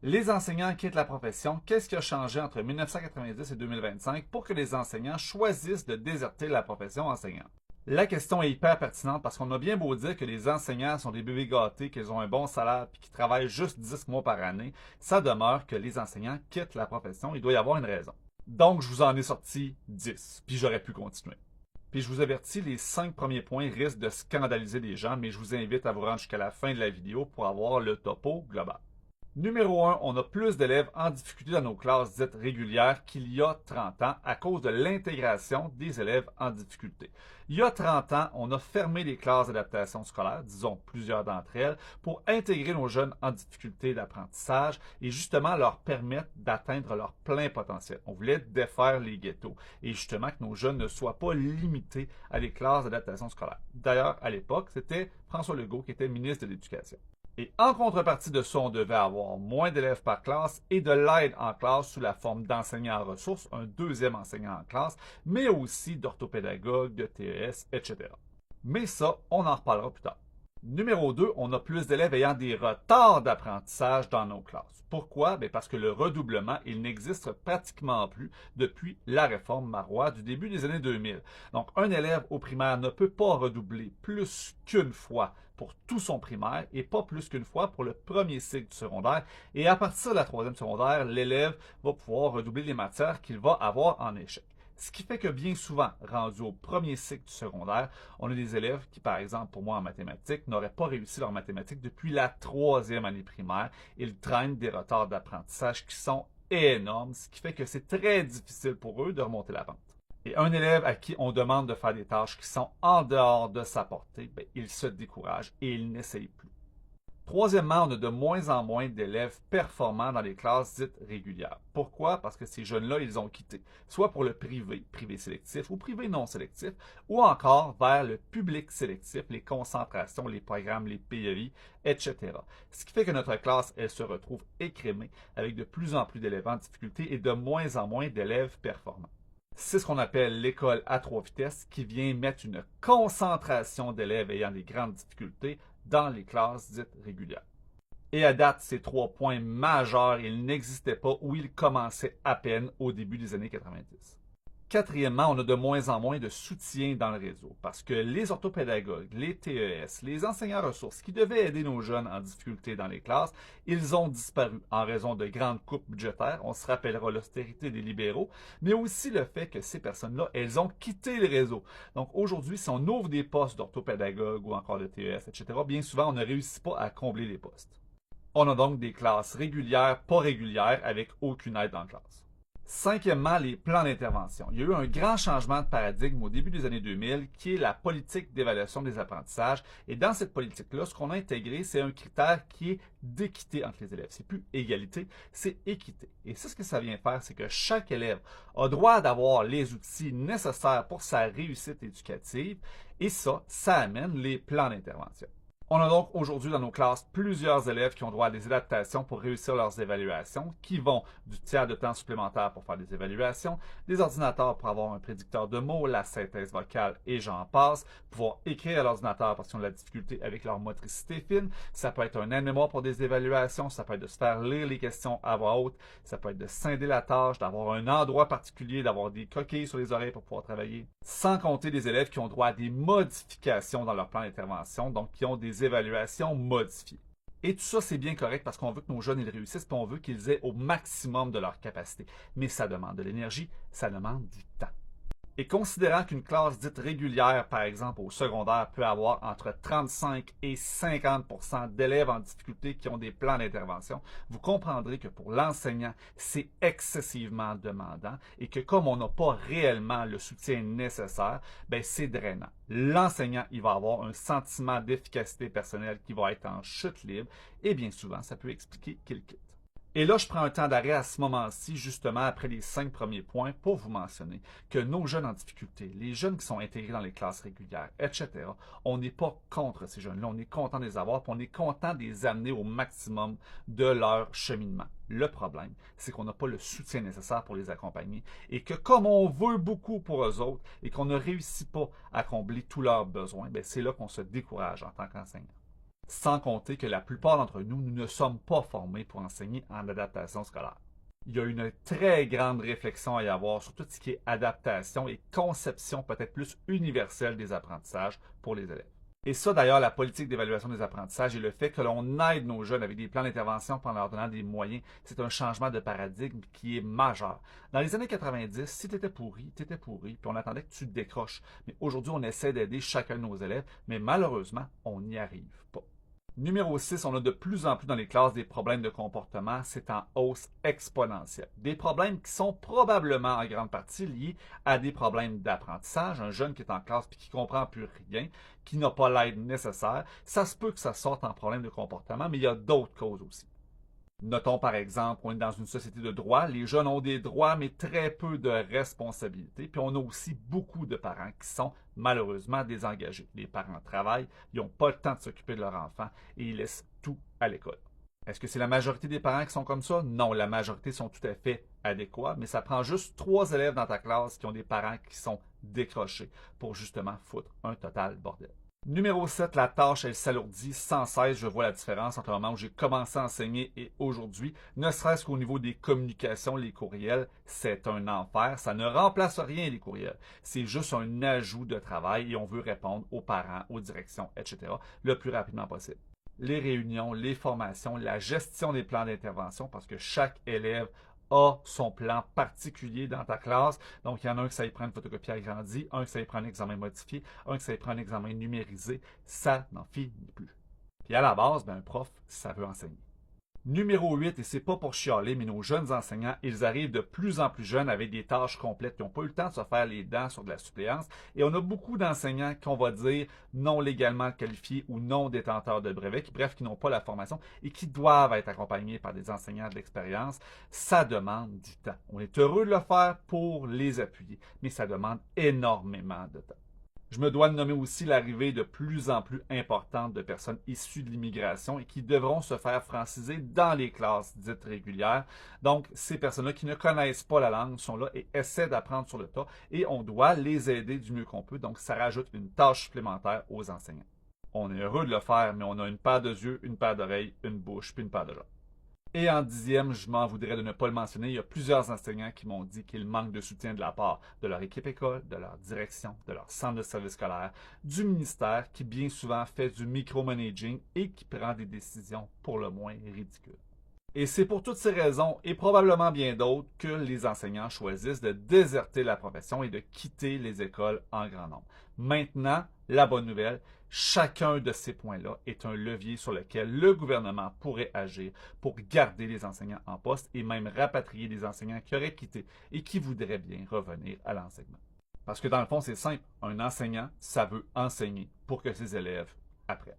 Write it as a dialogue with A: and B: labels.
A: Les enseignants quittent la profession. Qu'est-ce qui a changé entre 1990 et 2025 pour que les enseignants choisissent de déserter la profession enseignante? La question est hyper pertinente parce qu'on a bien beau dire que les enseignants sont des bébés gâtés, qu'ils ont un bon salaire et qu'ils travaillent juste 10 mois par année, ça demeure que les enseignants quittent la profession. Il doit y avoir une raison. Donc, je vous en ai sorti 10, puis j'aurais pu continuer. Puis je vous avertis, les 5 premiers points risquent de scandaliser les gens, mais je vous invite à vous rendre jusqu'à la fin de la vidéo pour avoir le topo global. Numéro 1, on a plus d'élèves en difficulté dans nos classes dites régulières qu'il y a 30 ans à cause de l'intégration des élèves en difficulté. Il y a 30 ans, on a fermé les classes d'adaptation scolaire, disons plusieurs d'entre elles, pour intégrer nos jeunes en difficulté d'apprentissage et justement leur permettre d'atteindre leur plein potentiel. On voulait défaire les ghettos et justement que nos jeunes ne soient pas limités à des classes d'adaptation scolaire. D'ailleurs, à l'époque, c'était François Legault qui était ministre de l'Éducation. Et en contrepartie de ça, on devait avoir moins d'élèves par classe et de l'aide en classe sous la forme d'enseignants en ressources, un deuxième enseignant en classe, mais aussi d'orthopédagogues, de TES, etc. Mais ça, on en reparlera plus tard. Numéro 2, on a plus d'élèves ayant des retards d'apprentissage dans nos classes. Pourquoi? Parce que le redoublement, il n'existe pratiquement plus depuis la réforme Marois du début des années 2000. Donc, un élève au primaire ne peut pas redoubler plus qu'une fois pour tout son primaire et pas plus qu'une fois pour le premier cycle du secondaire. Et à partir de la troisième secondaire, l'élève va pouvoir redoubler les matières qu'il va avoir en échec. Ce qui fait que bien souvent, rendu au premier cycle du secondaire, on a des élèves qui, par exemple, pour moi en mathématiques, n'auraient pas réussi leur mathématiques depuis la troisième année primaire. Ils traînent des retards d'apprentissage qui sont énormes, ce qui fait que c'est très difficile pour eux de remonter la pente. Et un élève à qui on demande de faire des tâches qui sont en dehors de sa portée, il se décourage et il n'essaye plus. Troisièmement, on a de moins en moins d'élèves performants dans les classes dites régulières. Pourquoi? Parce que ces jeunes-là, ils ont quitté, soit pour le privé, privé sélectif ou privé non sélectif, ou encore vers le public sélectif, les concentrations, les programmes, les PEI, etc. Ce qui fait que notre classe, elle se retrouve écrémée avec de plus en plus d'élèves en difficulté et de moins en moins d'élèves performants. C'est ce qu'on appelle l'école à trois vitesses qui vient mettre une concentration d'élèves ayant des grandes difficultés dans les classes dites régulières. Et à date, ces 3 points majeurs, ils n'existaient pas ou ils commençaient à peine au début des années 90. Quatrièmement, on a de moins en moins de soutien dans le réseau parce que les orthopédagogues, les TES, les enseignants ressources qui devaient aider nos jeunes en difficulté dans les classes, ils ont disparu en raison de grandes coupes budgétaires. On se rappellera l'austérité des libéraux, mais aussi le fait que ces personnes-là, elles ont quitté le réseau. Donc aujourd'hui, si on ouvre des postes d'orthopédagogues ou encore de TES, etc., bien souvent, on ne réussit pas à combler les postes. On a donc des classes régulières, pas régulières, avec aucune aide en classe. Cinquièmement, les plans d'intervention. Il y a eu un grand changement de paradigme au début des années 2000 qui est la politique d'évaluation des apprentissages. Et dans cette politique-là, ce qu'on a intégré, c'est un critère qui est d'équité entre les élèves. C'est plus égalité, c'est équité. Et ça, ce que ça vient faire, c'est que chaque élève a droit d'avoir les outils nécessaires pour sa réussite éducative. Et ça amène les plans d'intervention. On a donc aujourd'hui dans nos classes plusieurs élèves qui ont droit à des adaptations pour réussir leurs évaluations, qui vont du tiers de temps supplémentaire pour faire des évaluations, des ordinateurs pour avoir un prédicteur de mots, la synthèse vocale et j'en passe, pouvoir écrire à l'ordinateur parce qu'ils ont de la difficulté avec leur motricité fine. Ça peut être un aide-mémoire pour des évaluations, ça peut être de se faire lire les questions à voix haute, ça peut être de scinder la tâche, d'avoir un endroit particulier, d'avoir des coquilles sur les oreilles pour pouvoir travailler. Sans compter des élèves qui ont droit à des modifications dans leur plan d'intervention, donc qui ont des évaluations modifiées. Et tout ça, c'est bien correct parce qu'on veut que nos jeunes ils réussissent et on veut qu'ils aient au maximum de leur capacité. Mais ça demande de l'énergie, ça demande du temps. Et considérant qu'une classe dite régulière, par exemple au secondaire, peut avoir entre 35 et 50% d'élèves en difficulté qui ont des plans d'intervention, vous comprendrez que pour l'enseignant, c'est excessivement demandant et que comme on n'a pas réellement le soutien nécessaire, c'est drainant. L'enseignant, il va avoir un sentiment d'efficacité personnelle qui va être en chute libre et bien souvent, ça peut expliquer qu'il quitte. Et là, je prends un temps d'arrêt à ce moment-ci, justement après les 5 premiers points, pour vous mentionner que nos jeunes en difficulté, les jeunes qui sont intégrés dans les classes régulières, etc., on n'est pas contre ces jeunes-là, on est content de les avoir, puis on est content de les amener au maximum de leur cheminement. Le problème, c'est qu'on n'a pas le soutien nécessaire pour les accompagner et que comme on veut beaucoup pour eux autres et qu'on ne réussit pas à combler tous leurs besoins, c'est là qu'on se décourage en tant qu'enseignant. Sans compter que la plupart d'entre nous, nous ne sommes pas formés pour enseigner en adaptation scolaire. Il y a une très grande réflexion à y avoir sur tout ce qui est adaptation et conception peut-être plus universelle des apprentissages pour les élèves. Et ça, d'ailleurs, la politique d'évaluation des apprentissages et le fait que l'on aide nos jeunes avec des plans d'intervention en leur donnant des moyens, c'est un changement de paradigme qui est majeur. Dans les années 90, si tu étais pourri, puis on attendait que tu te décroches. Mais aujourd'hui, on essaie d'aider chacun de nos élèves, mais malheureusement, on n'y arrive pas. Numéro 6, on a de plus en plus dans les classes des problèmes de comportement. C'est en hausse exponentielle. Des problèmes qui sont probablement en grande partie liés à des problèmes d'apprentissage. Un jeune qui est en classe et qui ne comprend plus rien, qui n'a pas l'aide nécessaire, ça se peut que ça sorte en problème de comportement, mais il y a d'autres causes aussi. Notons par exemple qu'on est dans une société de droit, les jeunes ont des droits mais très peu de responsabilités, puis on a aussi beaucoup de parents qui sont malheureusement désengagés. Les parents travaillent, ils n'ont pas le temps de s'occuper de leurs enfants et ils laissent tout à l'école. Est-ce que c'est la majorité des parents qui sont comme ça? Non, la majorité sont tout à fait adéquats, mais ça prend juste 3 élèves dans ta classe qui ont des parents qui sont décrochés pour justement foutre un total bordel. Numéro 7, la tâche, elle s'alourdit sans cesse. Je vois la différence entre le moment où j'ai commencé à enseigner et aujourd'hui. Ne serait-ce qu'au niveau des communications, les courriels, c'est un enfer. Ça ne remplace rien, les courriels. C'est juste un ajout de travail et on veut répondre aux parents, aux directions, etc. le plus rapidement possible. Les réunions, les formations, la gestion des plans d'intervention, parce que chaque élève a son plan particulier dans ta classe. Donc, il y en a un qui ça y prend une photocopie agrandie, un qui ça y prend un examen modifié, un qui ça y prend un examen numérisé. Ça n'en finit plus. Puis à la base, un prof, ça veut enseigner. Numéro 8, et c'est pas pour chialer, mais nos jeunes enseignants, ils arrivent de plus en plus jeunes avec des tâches complètes. Ils n'ont pas eu le temps de se faire les dents sur de la suppléance. Et on a beaucoup d'enseignants qu'on va dire non légalement qualifiés ou non détenteurs de brevets, qui n'ont pas la formation et qui doivent être accompagnés par des enseignants de l'expérience. Ça demande du temps. On est heureux de le faire pour les appuyer, mais ça demande énormément de temps. Je me dois de nommer aussi l'arrivée de plus en plus importante de personnes issues de l'immigration et qui devront se faire franciser dans les classes dites régulières. Donc, ces personnes-là qui ne connaissent pas la langue sont là et essaient d'apprendre sur le tas et on doit les aider du mieux qu'on peut. Donc, ça rajoute une tâche supplémentaire aux enseignants. On est heureux de le faire, mais on a une paire de yeux, une paire d'oreilles, une bouche, puis une paire de jambes. Et en 10e, je m'en voudrais de ne pas le mentionner, il y a plusieurs enseignants qui m'ont dit qu'ils manquent de soutien de la part de leur équipe école, de leur direction, de leur centre de service scolaire, du ministère qui bien souvent fait du micromanaging et qui prend des décisions pour le moins ridicules. Et c'est pour toutes ces raisons, et probablement bien d'autres, que les enseignants choisissent de déserter la profession et de quitter les écoles en grand nombre. Maintenant, la bonne nouvelle, chacun de ces points-là est un levier sur lequel le gouvernement pourrait agir pour garder les enseignants en poste et même rapatrier des enseignants qui auraient quitté et qui voudraient bien revenir à l'enseignement. Parce que dans le fond, c'est simple, un enseignant, ça veut enseigner pour que ses élèves apprennent.